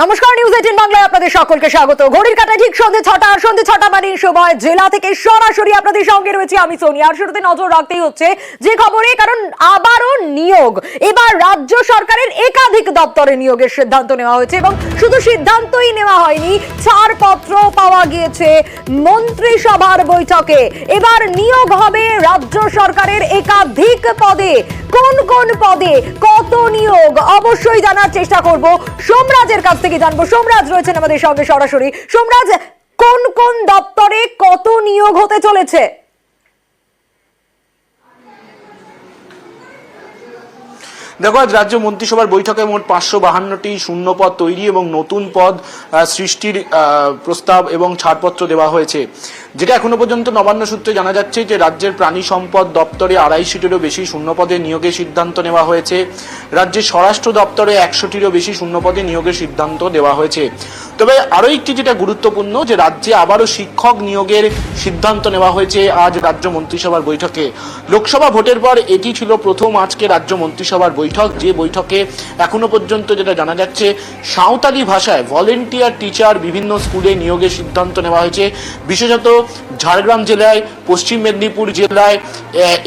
নমস্কার, নিউজ 18 বাংলায় আপনাদের সকলকে স্বাগত। ঘড়ির কাঁটায় ঠিক সন্ধ্যে ছটা মানে সময় জেলা থেকে সরাসরি আপনাদের সঙ্গে রয়েছে আমি সোনিয়া। আর শুরুতে নজর রাখতেই হচ্ছে যে খবরে, কারণ আবারও নিয়োগ। এবার রাজ্য সরকারের একাধিক দপ্তরে নিয়োগের সিদ্ধান্ত নেওয়া হয়েছে এবং শুধু সিদ্ধান্তই নেওয়া হয়নি, ছাড়পত্র পাওয়া গিয়েছে মন্ত্রিসভার বৈঠকে। এবার নিয়োগ হবে রাজ্য সরকারের একাধিক পদে। কোন কোন পদে কত নিয়োগ অবশ্যই জানার চেষ্টা করব, সোমরাজের কাছ থেকে জানবো। সোমরাজ রয়েছেন আমাদের সঙ্গে সরাসরি। সোমরাজ, কোন কোন দপ্তরে কত নিয়োগ হতে চলেছে? দেখো, আজ রাজ্য মন্ত্রিসভার বৈঠকে মোট 552টি শূন্য পদ তৈরি এবং নতুন পদ সৃষ্টির প্রস্তাব এবং ছাড়পত্র দেওয়া হয়েছে। যেটা এখনো পর্যন্ত নবান্ন সূত্রে জানা যাচ্ছে যে রাজ্যের প্রাণী সম্পদ দপ্তরে 250টিরও বেশি শূন্য পদে নিয়োগের সিদ্ধান্ত নেওয়া হয়েছে। রাজ্যের স্বরাষ্ট্র দপ্তরে 100টিরও বেশি শূন্য পদে নিয়োগের সিদ্ধান্ত দেওয়া হয়েছে। তবে আরও একটি যেটা গুরুত্বপূর্ণ, যে রাজ্যে আবারও শিক্ষক নিয়োগের সিদ্ধান্ত নেওয়া হয়েছে আজ রাজ্য মন্ত্রিসভার বৈঠকে। লোকসভা ভোটের পর এটি ছিল প্রথম আজকে রাজ্য মন্ত্রিসভার বৈঠক, যে বৈঠকে এখনো পর্যন্ত যেটা জানা যাচ্ছে সাঁওতালি ভাষায় ভলেন্টিয়ার টিচার বিভিন্ন স্কুলে নিয়োগের সিদ্ধান্ত নেওয়া হয়েছে। বিশেষত ঝাড়গ্রাম জেলায়, পশ্চিম মেদিনীপুর জেলায়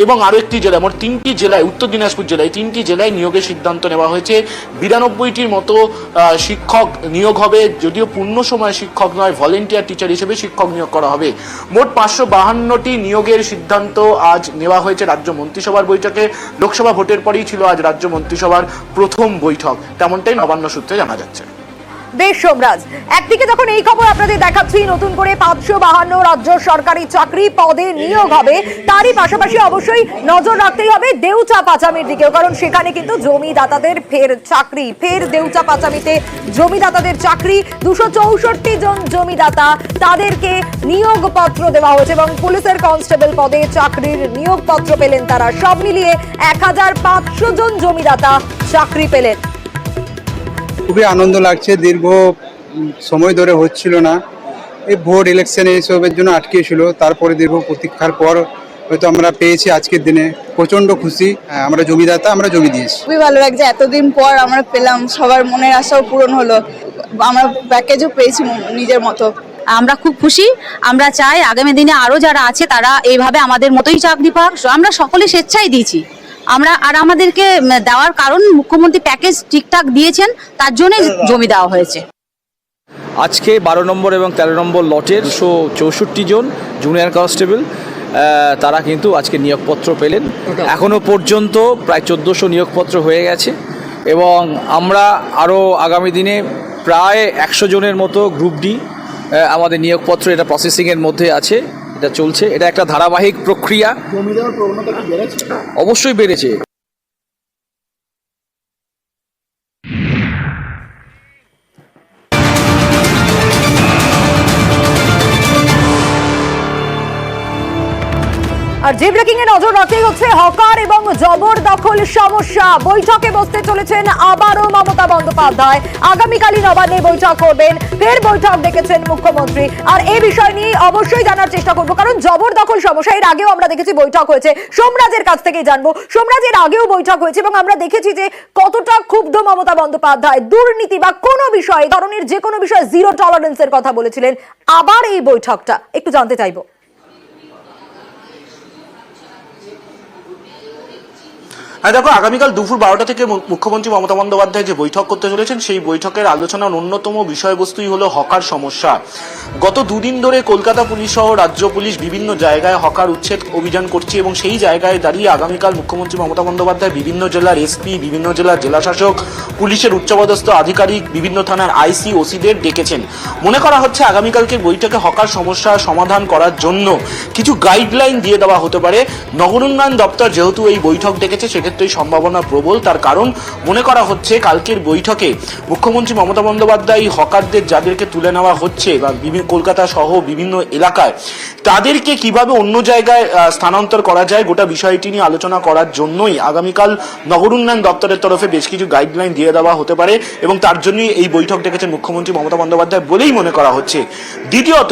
এবং আরও একটি জেলায়, মোট 3টি জেলায়, উত্তর দিনাজপুর জেলায় 3টি জেলায় নিয়োগের সিদ্ধান্ত নেওয়া হয়েছে। 92টির মতো শিক্ষক নিয়োগ হবে, যদিও পূর্ণ সময় শিক্ষক নয়, ভলেন্টিয়ার টিচার হিসেবে শিক্ষক নিয়োগ করা হবে। মোট 552টি নিয়োগের সিদ্ধান্ত আজ নেওয়া হয়েছে রাজ্য মন্ত্রিসভার বৈঠকে। লোকসভা ভোটের পরেই ছিল আজ রাজ্য মন্ত্রিসভার প্রথম বৈঠক, তেমনটাই নবান্ন সূত্রে জানা যাচ্ছে। বেশ সোমরাজ, একদিকে যখন এই খবর আপনাদের দেখাচ্ছি, নতুন করে 552 রাজ্য সরকারি চাকরি পদে নিয়োগ হবে, তারই পাশাপাশি অবশ্যই নজর রাখতেই হবে দেউচা পাচামির দিকেও, কারণ সেখানে কিন্তু জমিদাতাদের ফের চাকরি, ফের দেউচা পাচামিতে জমিদাতাদের চাকরি। 264 জন জমিদাতা, তাদেরকে নিয়োগপত্র দেওয়া হয়েছে এবং পুলিশের কনস্টেবল পদে চাকরির নিয়োগপত্র পেলেন তারা। সব মিলিয়ে 1500 জন জমিদাতা চাকরি পেলেন। খুবই আনন্দ লাগছে। দীর্ঘ সময় ধরে হচ্ছিল না, এই ভোট ইলেকশন এইসবের জন্য আটকেছিল, তারপরে দীর্ঘ প্রতীক্ষার পর হয়তো আমরা পেয়েছি আজকের দিনে। প্রচন্ড খুশি, আমরা জমিদাতা, আমরা জমি দিয়েছি। খুবই ভালো লাগছে, এতদিন পর আমরা পেলাম, সবার মনের আশাও পূরণ হলো, আমরা প্যাকেজও পেয়েছি নিজের মতো। আমরা খুব খুশি। আমরা চাই আগামী দিনে আরো যারা আছে তারা এইভাবে আমাদের মতোই চাকরি পাক। আমরা সকলে স্বেচ্ছায় দিয়েছি, আমাদেরকে দেওয়ার কারণ মুখ্যমন্ত্রী প্যাকেজ ঠিকঠাক দিয়েছেন, তার জন্য জমি দেওয়া হয়েছে। আজকে 12 নম্বর এবং 13 নম্বর লটের 264 জন জুনিয়র কনস্টেবল তারা কিন্তু আজকে নিয়োগপত্র পেলেন। এখনো পর্যন্ত প্রায় 1400 নিয়োগপত্র হয়ে গেছে এবং আমরা আরও আগামী দিনে প্রায় 100 জনের মতো গ্রুপ ডি আমাদের নিয়োগপত্র, এটা প্রসেসিংয়ের মধ্যে আছে, এটা চলছে। এটা একটা ধারাবাহিক প্রক্রিয়া। অবশ্যই বেড়েছে। আর যে ব্রেকিং এ নজর রাখতেই হচ্ছে হকার এবং জবরদখল সমস্যা। বৈঠকে বসতে চলেছেন আবারও মমতা বন্দ্যোপাধ্যায়। আগামীকালই নবান্নে বৈঠক করবেন, ফের বৈঠক ডেকেছেন মুখ্যমন্ত্রী। আর এই বিষয় নিয়ে অবশ্যই জানার চেষ্টা করবো, কারণ জবরদখল সমস্যা এর আগেও আমরা দেখেছি বৈঠক হয়েছে। সোমরাজের কাছ থেকে জানবো, সোমরাজ, এর আগেও বৈঠক হয়েছে এবং আমরা দেখেছি যে কতটা ক্ষুব্ধ মমতা বন্দ্যোপাধ্যায়। দুর্নীতি বা কোনো বিষয়, ধরনের যে কোনো বিষয় জিরো টলারেন্সের কথা বলেছিলেন। আবার এই বৈঠকটা একটু জানতে চাইবো। দেখো, আগামীকাল দুপুর 12টা থেকে মুখ্যমন্ত্রী মমতা বন্দ্যোপাধ্যায় যে বৈঠক করতে চলেছেন, সেই বৈঠকের আলোচনার অন্যতম বিষয়বস্তুই হলো হকার সমস্যা। গত দুদিন ধরে কলকাতা পুলিশ সহ রাজ্য পুলিশ বিভিন্ন জায়গায় হকার উচ্ছেদ অভিযান করছে এবং সেই জায়গায় দাঁড়িয়ে আগামীকাল মুখ্যমন্ত্রী মমতা বন্দ্যোপাধ্যায় বিভিন্ন জেলার এসপি, বিভিন্ন জেলার জেলাশাসক, পুলিশের উচ্চপদস্থ আধিকারিক, বিভিন্ন থানার আইসি, ওসিদের ডেকেছেন। মনে করা হচ্ছে আগামীকালকে বৈঠকে হকার সমস্যা সমাধান করার জন্য কিছু গাইডলাইন দিয়ে দেওয়া হতে পারে। নগর উন্নয়ন দপ্তর যেহেতু এই বৈঠক ডেকেছে, সেক্ষেত্রে সম্ভাবনা প্রবল। তার কারণ মনে করা হচ্ছে কালকের বৈঠকে মুখ্যমন্ত্রী মমতা বন্দ্যোপাধ্যায় হকারদের যাদেরকে তুলে নেওয়া হচ্ছে বা কলকাতা সহ বিভিন্ন এলাকায়, তাদেরকে কিভাবে অন্য জায়গায় স্থানান্তর করা যায়, গোটা বিষয়টি নিয়ে আলোচনা করার জন্যই আগামীকাল নগর উন্নয়ন দপ্তরের তরফে বেশ কিছু গাইডলাইন দিয়ে দেওয়া হতে পারে এবং তার জন্যই এই বৈঠক ডেকেছেন মুখ্যমন্ত্রী মমতা বন্দ্যোপাধ্যায় বলেই মনে করা হচ্ছে। দ্বিতীয়ত,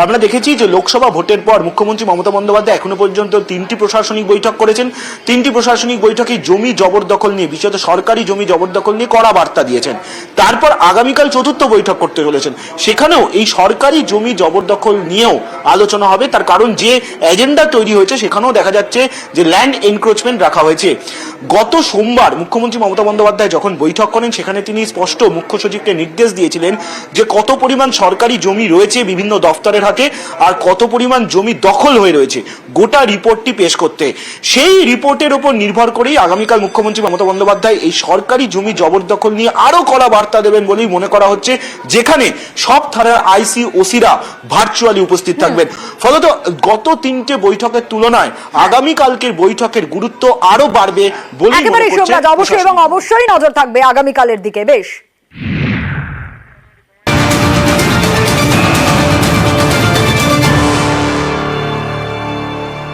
আমরা দেখেছি যে লোকসভা ভোটের পর মুখ্যমন্ত্রী মমতা বন্দ্যোপাধ্যায় এখনো পর্যন্ত 3টি প্রশাসনিক বৈঠক করেছেন। 3টি প্রশাসনিক বৈঠকে জমি জবরদখল নিয়ে, বিশেষত সরকারি জমি জবরদখল নিয়ে কড়া বার্তা দিয়েছেন। তারপর আগামীকাল 4র্থ বৈঠক করতে চলেছেন, সেখানেও এই সরকারি জমি জবরদখল নিয়েও আলোচনা হবে। তার কারণ যে এজেন্ডা তৈরি হয়েছে সেখানেও দেখা যাচ্ছে যে ল্যান্ড এনক্রোচমেন্ট রাখা হয়েছে। গত সোমবার মুখ্যমন্ত্রী মমতা বন্দ্যোপাধ্যায় যখন বৈঠক করেন সেখানে তিনি স্পষ্ট মুখ্য সচিবকে নির্দেশ দিয়েছিলেন যে কত পরিমাণ সরকারি জমি রয়েছে বিভিন্ন দফতরের হাতে আর কত পরিমাণ জমি দখল হয়ে রয়েছে গোটা রিপোর্টটি পেশ করতে। সেই রিপোর্টের উপর নির্ভর করেই আগামীকাল মুখ্যমন্ত্রী মমতা বন্দ্যোপাধ্যায় এই সরকারি জমি জবরদখল নিয়ে আরো কড়া বার্তা দেবেন বলেই মনে করা হচ্ছে, যেখানে সব থানার আইসি ওসিরা ভার্চুয়ালি উপস্থিত থাকবেন। ফলত গত 3টে বৈঠকের তুলনায় আগামীকালকের বৈঠকের গুরুত্ব আরো বাড়বে বলে একেবারে শোভরাজ, অবশ্যই এবং অবশ্যই নজর থাকবে আগামীকালের দিকে। বেশ,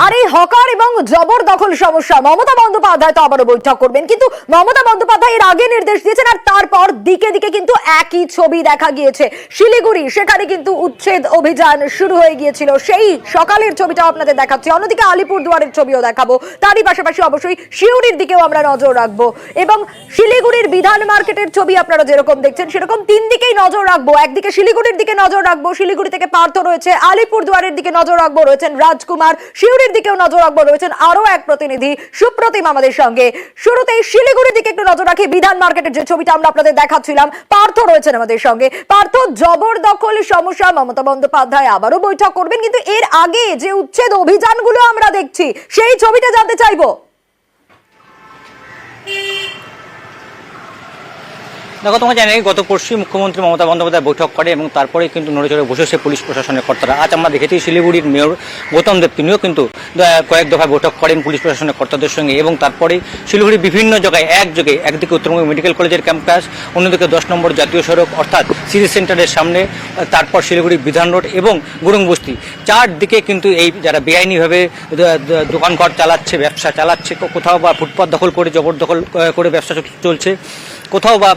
আর এই হকার এবং জবরদখল সমস্যা মমতা বন্দ্যোপাধ্যায় তো আবারও বৈঠক করবেন, কিন্তু মমতা বন্দ্যোপাধ্যায় এর আগে নির্দেশ দিয়েছেন আর তারপর দিকে দিকে কিন্তু একই ছবি দেখা গিয়েছে। শিলিগুড়ি, সেখানে কিন্তু উচ্ছেদ অভিযান শুরু হয়ে গিয়েছিল, সেই সকালের ছবিটাও আপনাদের দেখাচ্ছি। অন্যদিকে আলিপুরদুয়ারের ছবিও দেখাবো, তারই পাশাপাশি অবশ্যই সিউড়ির দিকেও আমরা নজর রাখবো এবং শিলিগুড়ির বিধান মার্কেটের ছবি আপনারা যেরকম দেখছেন সেরকম 3 দিকেই নজর রাখবো। একদিকে শিলিগুড়ির দিকে নজর রাখবো, শিলিগুড়ি থেকে পার্থ রয়েছে, আলিপুরদুয়ারের দিকে নজর রাখবো, রয়েছেন রাজকুমার, সিউড়ির দিকেও নজর রাখবো, রয়েছেন আরো এক প্রতিনিধি সুপ্রতিম আমাদের সঙ্গে। শুরুতেই শিলিগুড়ির দিকে একটু নজর রাখি। বিধান মার্কেটের যে ছবিটা আমরা আপনাদের দেখাচ্ছিলাম, পার্থ রয়েছেন আমাদের সঙ্গে। পার্থ, জবরদখল সমস্যা মমতা বন্দ্যোপাধ্যায় আবারও বৈঠক করবেন, কিন্তু এর আগে যে উচ্ছেদ অভিযানগুলো আমরা দেখছি সেই ছবিটা জানতে চাইবো। দেখো, তোমাকে জানি গত পরশু মুখ্যমন্ত্রী মমতা বন্দ্যোপাধ্যায় বৈঠক করে এবং তারপরে কিন্তু নড়ে চড়ে বসেছে পুলিশ প্রশাসনের কর্তারা। আজ আমরা দেখেছি শিলিগুড়ির মেয়র গৌতম দেব, তিনিও কিন্তু কয়েক দফায় বৈঠক করেন পুলিশ প্রশাসনের কর্তাদের সঙ্গে এবং তারপরে শিলিগুড়ির বিভিন্ন জায়গায় একযোগে, একদিকে উত্তরবঙ্গ মেডিকেল কলেজের ক্যাম্পাস, অন্যদিকে 10 নম্বর জাতীয় সড়ক অর্থাৎ সিটি সেন্টারের সামনে, তারপর শিলিগুড়ির বিধান রোড এবং গুরুংবস্তি, চারদিকে কিন্তু এই যারা বেআইনিভাবে দোকানঘর চালাচ্ছে, ব্যবসা চালাচ্ছে, কোথাও বা ফুটপাত দখল করে জবরদখল করে ব্যবসা চলছে, কোথাও বা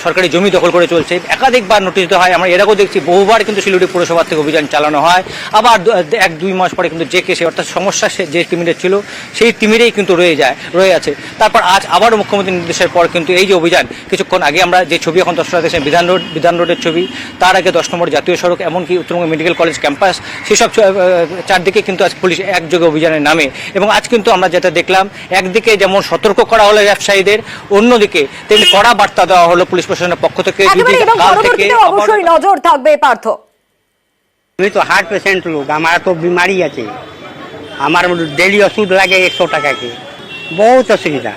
সরকারি জমি দখল করে চলছে, একাধিকবার নোটিশ দেওয়া হয়। আমরা এর আগেও দেখছি বহুবার কিন্তু শিলিগুড়ি পৌরসভা থেকে অভিযান চালানো হয়, আবার 1-2 মাস পরে কিন্তু যে কেসে অর্থাৎ সমস্যা যে তিমিরে ছিল সেই তিমিরেই কিন্তু রয়ে আছে। তারপর আজ আবারও মুখ্যমন্ত্রীর নির্দেশের পর কিন্তু এই যে অভিযান, কিছুক্ষণ আগে আমরা যে ছবি এখন দর্শকরা দেখছেন বিধান রোডের ছবি, তার আগে 10 নম্বর জাতীয় সড়ক, এমনকি উত্তরবঙ্গ মেডিকেল কলেজ ক্যাম্পাস, সেসব চারদিকে কিন্তু আজ পুলিশ একযোগে অভিযানের নামে। এবং আজ কিন্তু আমরা যেটা দেখলাম, একদিকে যেমন সতর্ক করা হলো ব্যবসায়ীদের, অন্যদিকে তেমনি কড়া বার্তা দেওয়া হলো পুলিশ প্রশাসনের পক্ষ থেকে। অবশ্যই নজর থাকবে পার্থ। আমি তো হার্ট পেশেন্ট লোক, আমার তো বিমারি আছে, আমার ডেলি ওষুধ লাগে 100 টাকা কে, বহুত অসুবিধা।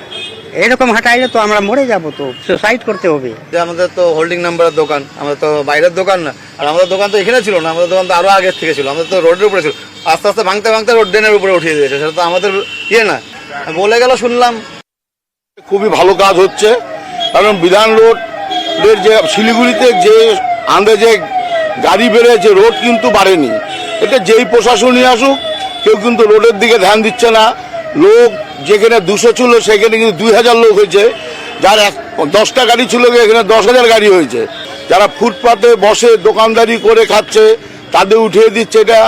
এরকম হাঁটাইলে তো আমরা মরে যাবো, তো সুসাইড করতে হবে। আমাদের তো হোল্ডিং নাম্বারের দোকান, আমাদের তো বাইরের দোকান না, আর আমাদের দোকান তো এখানে ছিল না, আমাদের দোকান তো আরো আগের থেকে ছিল, আমাদের তো রোডের উপরে ছিল, আস্তে আস্তে ভাঙতে ভাঙতে রোড ড্রেনের উপরে উঠিয়ে দিয়েছে। সেটা তো আমাদের ইয়ে না, বলে গেল শুনলাম। খুবই ভালো কাজ হচ্ছে, কারণ বিধান রোডের যে শিলিগুড়িতে যে আন্দাজে গাড়ি বেড়েছে, রোড কিন্তু বাড়েনি। এটা যেই প্রশাসনই আসুক, কেউ কিন্তু রোডের দিকে ধ্যান দিচ্ছে না। লোক যেখানে 200 ছিল সেখানে কিন্তু 2000 লোক হয়েছে, যার 10টা গাড়ি ছিল এখানে 10,000 গাড়ি হয়েছে। যারা ফুটপাতে বসে দোকানদারি করে খাচ্ছে তাদের উঠিয়ে দিচ্ছে। এটা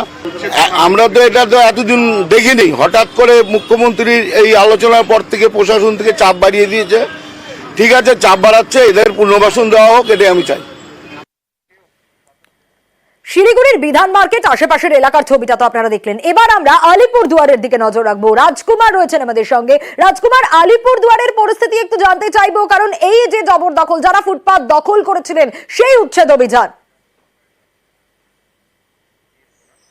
আমরা তো এটা তো এতদিন দেখিনি, হঠাৎ করে মুখ্যমন্ত্রীর এই আলোচনার পর থেকে প্রশাসন থেকে চাপ বাড়িয়ে দিয়েছে। ঠিক আছে, চাপ বাড়াচ্ছে, এদের পুনর্বাসন দেওয়া হোক, এটাই আমি চাই। শিলিগুড়ির বিধান মার্কেট আশেপাশের এলাকার ছবিটা তো আপনারা দেখলেন। এবার আমরা আলিপুরদুয়ারের দিকে নজর রাখবো। রাজকুমার রয়েছেন আমাদের সঙ্গে। রাজকুমার, আলিপুরদুয়ারের পরিস্থিতি একটু জানতে চাইবো, কারণ এই যে জবরদখল, যারা ফুটপাত দখল করেছিলেন, সেই উচ্ছেদ অভিযান।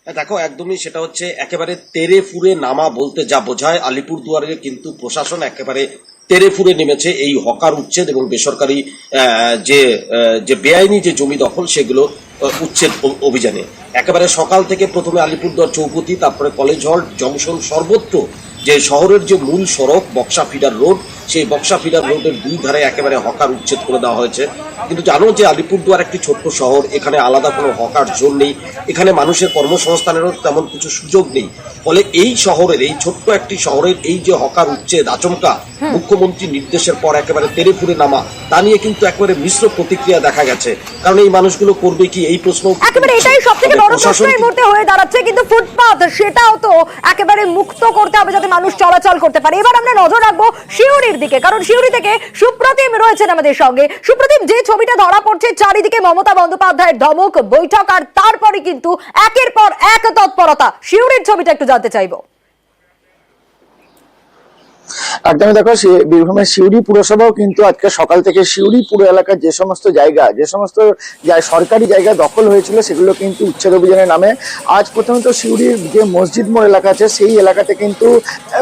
দেখো, একদমই সেটা হচ্ছে একেবারে তেরে ফুরে নামা বলতে যা বোঝায়। আলিপুরদুয়ারে কিন্তু প্রশাসন একেবারে তেরে ফুরে নেমেছে এই হকার উচ্ছেদ এবং বেসরকারি যে বেআইনি যে জমি দখল সেগুলো উচ্ছেদ অভিযানে। একেবারে সকাল থেকে প্রথমে আলিপুরদুয়ার চৌপতি, তারপরে কলেজ হল, জংশন, সর্বত্র যে শহরের যে মূল সড়ক বক্সা ফিডার রোড, সেই বক্সা ফিডার রোডের 2 ধারে একেবারে হকার উচ্ছেদ করে দেওয়া হয়েছে। কিন্তু জানো যে আলিপুরদুয়ার একটি ছোট্ট শহর, এখানে আলাদা কোনো হকার জোন নেই, এখানে মানুষের কর্মসংস্থানেরও তেমন কিছু সুযোগ নেই। ফলে এই শহরের, এই ছোট্ট একটি শহরের এই যে হকার উচ্ছেদ আচমকা মুখ্যমন্ত্রীর নির্দেশের পর একেবারে তেড়ে ফুঁড়ে নামা, তা নিয়ে কিন্তু একেবারে মিশ্র প্রতিক্রিয়া দেখা গেছে। কারণ এই মানুষগুলো করবে কি, এই প্রশ্ন একেবারে এটাই সবথেকে বড় প্রশ্ন এই মুহূর্তে হয়ে দাঁড়াচ্ছে। কিন্তু ফুটপাত সেটাও তো একেবারে মুক্ত করতে হবে যাতে মানুষ চলাচল করতে পারে। এবার আমরা নজর রাখবো সিউড়ির দিকে, কারণ সিউড়ি থেকে সুপ্রতিম রয়েছেন আমাদের সঙ্গে। সুপ্রতিম, যে ছবিটা ধরা পড়ছে চারিদিকে মমতা বন্দ্যোপাধ্যায়ের ধমক, বৈঠক, আর তারপরে কিন্তু একের পর এক তৎপরতা, সিউড়ির ছবিটা একটু জানতে চাইবো। একদমই দেখো, বীরভূমের সিউড়ি পুরসভাও কিন্তু আজকে সকাল থেকে সিউড়ি পুর এলাকার যে সমস্ত সরকারি জায়গা দখল হয়েছিল সেগুলো কিন্তু উচ্ছেদ অভিযানের নামে আজ প্রথমত সিউড়ির যে মসজিদ মোড় এলাকা আছে সেই এলাকাতে কিন্তু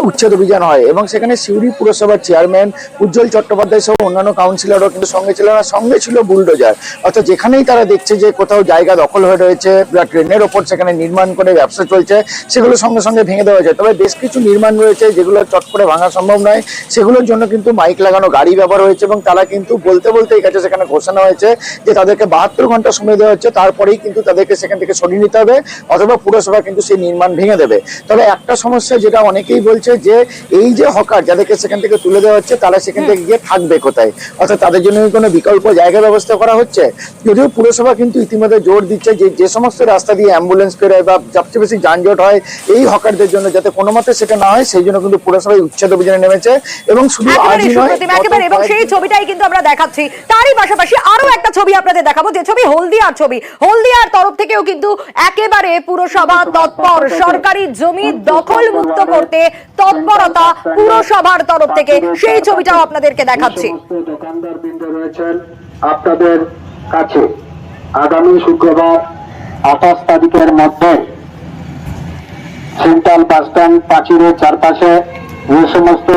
উচ্ছেদ অভিযান হয় এবং সেখানে সিউড়ি পুরসভার চেয়ারম্যান উজ্জ্বল চট্টোপাধ্যায় সহ অন্যান্য কাউন্সিলরও কিন্তু সঙ্গে ছিল না, সঙ্গে ছিল বুলডোজার। অর্থাৎ যেখানেই তারা দেখছে যে কোথাও জায়গা দখল হয়ে রয়েছে বা ট্রেনের ওপর সেখানে নির্মাণ করে ব্যবসা চলছে, সেগুলো সঙ্গে সঙ্গে ভেঙে দেওয়া যায়। তবে বেশ কিছু নির্মাণ রয়েছে যেগুলো চট করে ভাঙা সম্ভব নয়, সেগুলোর জন্য কিন্তু মাইক লাগানো গাড়ি ব্যবহার হয়েছে এবং তারা কিন্তু বলতেই গেছে, সেখানে ঘোষণা হয়েছে যে তাদেরকে 72 ঘন্টা সময় দেওয়া হচ্ছে, তারপরেই কিন্তু তাদেরকে সেখান থেকে সরিয়ে নিতে হবে অথবা পুরসভা কিন্তু সেই নির্মাণ ভেঙে দেবে। তবে একটা সমস্যা যেটা অনেকেই বলছে যে এই যে হকার যাদেরকে সেখান থেকে তুলে দেওয়া হচ্ছে তারা সেখান থেকে গিয়ে থাকবে কোথায়, অর্থাৎ তাদের জন্য কোনো বিকল্প জায়গা ব্যবস্থা করা হচ্ছে। যদিও পুরসভা কিন্তু ইতিমধ্যে জোর দিচ্ছে যে সমস্ত রাস্তা দিয়ে অ্যাম্বুলেন্স বেরোয় বা সবচেয়ে বেশি যানজট হয় এই হকারদের জন্য, যাতে কোনো মতে সেটা না হয় সেই জন্য কিন্তু পুরসভা উচ্ছেদ অভিযানে নেমেছে। এবং শুধু আজই নয়, এবং সেই ছবিটাই কিন্তু আমরা দেখাচ্ছি। তারই পাশাপাশি আরো একটা ছবি আপনাদের দেখাবো, যে ছবি হলদিয়ার ছবি। হলদিয়ার তরফ থেকেও কিন্তু একেবারে পুরসভা তৎপর, সরকারি জমি দখল মুক্ত করতে তৎপরতা পুরসভার তরফ থেকে, সেই ছবিটাও আপনাদেরকে দেখাচ্ছি। দোকানদার বৃন্দ রয়েছেন আপনাদের কাছে আগামী শুক্রবার 28 তারিখের মধ্যে সেন্ট্রাল বাস স্ট্যান্ড প্রাচীরের চারপাশে যে সমস্ত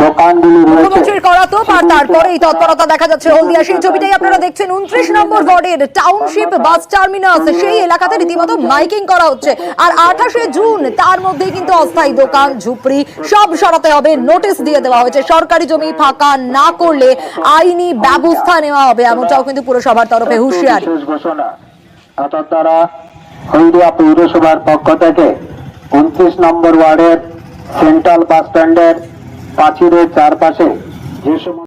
দোকানগুলি রয়েছে তারপরেই তৎপরতা দেখা যাচ্ছে হলদিয়া। সেই ছবিটাই আপনারা দেখছেন 29 নম্বর ওয়ার্ডের টাউনশিপ বাস টার্মিনাস, সেই এলাকাতে রীতিমতো মাইকিং করা হচ্ছে। আর 28 জুন তার মধ্যেই কিন্তু অস্থায়ী দোকান ঝুপড়ি সব সরাতে হবে, নোটিশ দিয়ে দেওয়া হয়েছে। সরকারি জমি ফাঁকা না করলে আইনি ব্যবস্থা নেওয়া হবে, এমনটাও কিন্তু পুরসভার তরফে হুঁশিয়ারি। দ্বারা হলদিয়া পৌরসভার পক্ষ থেকে 29 নম্বর ওয়ার্ডের সেন্ট্রাল বাস স্ট্যান্ডের প্রাচীরের চারপাশে যে সমস্ত